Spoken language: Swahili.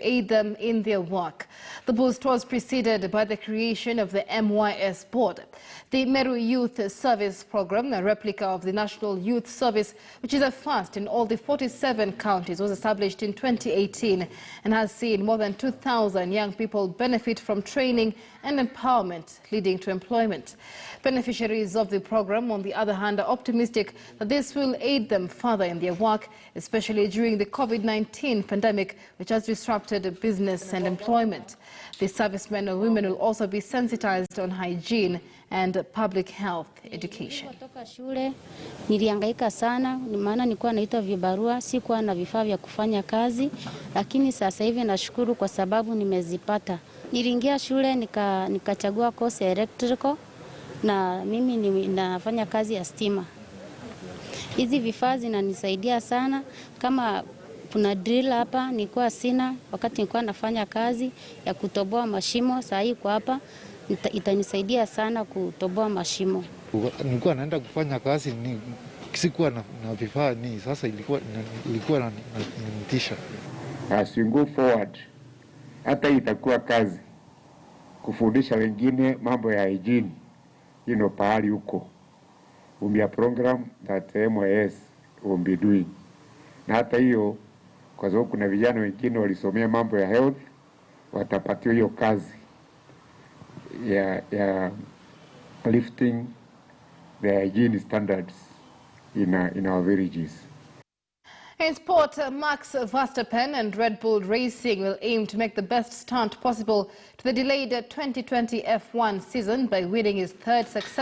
aid them in their work. The boost was preceded by the creation of the MYS board. The Meru Youth Service Program, a replica of the National Youth Service, which is a first in all the 47 counties, was established in 2018 and has seen more than 2,000 young people benefit from training and empowerment, leading to employment. Beneficiaries of the program, on the other hand, are optimistic that this will aid them further in their work, especially during the COVID-19 pandemic, which has disrupted business and employment. The servicemen and women will also be sensitized on hygiene and public health education. Kutoka shule nilihangaika sana, maana nilikuwa naitwa vibarua, sikuwa na vifaa vya kufanya kazi, lakini sasa hivi nashukuru kwa sababu nimezipata. Niliingia shule nikachagua course ya electrical na mimi ninafanya kazi ya stima. Hizi vifaa zinanisaidia sana. Kama kuna drill hapa nilikuwa sina wakati nilikuwa nafanya kazi ya kutoboa mashimo, sasa hii kwa hapa itanisaidia sana kutoboa mashimo. Nilikuwa naenda kufanya kazi sikuwa na vifaa sasa ilikuwa inanitisha. As we go forward, hata itakuwa kazi kufundisha wengine mambo ya hygiene, pahali huko. A program that MYS will be doing. Na hata hiyo kwa sababu kuna vijana wengine walisomea mambo ya health, watapatiwa hiyo kazi ya lifting the hygiene standards in our villages. In sport, Max Verstappen and Red Bull Racing will aim to make the best start possible to the delayed 2020 F1 season by winning his third success.